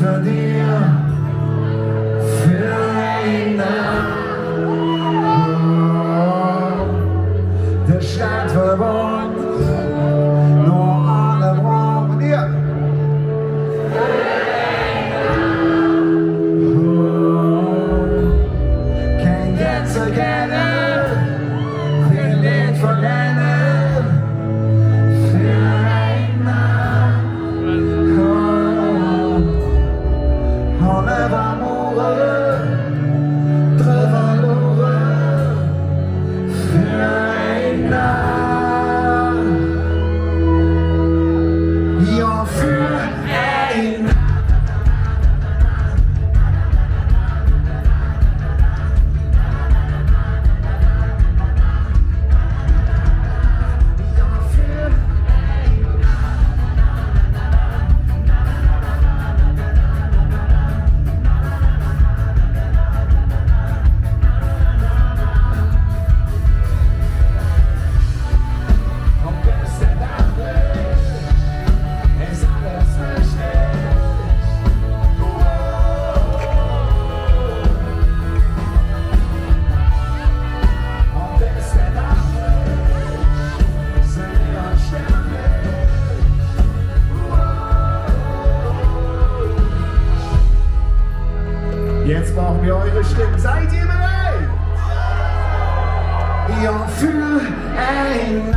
für dir, für eine. Der Stadt verbund, nur alle brauchen dir. Can't get together, we live forever. Für eine. Enlève amoureux, très valeureux. Für eine. Ja, für eine. Jetzt brauchen wir eure Stimmen. Seid ihr bereit? Ja, für ein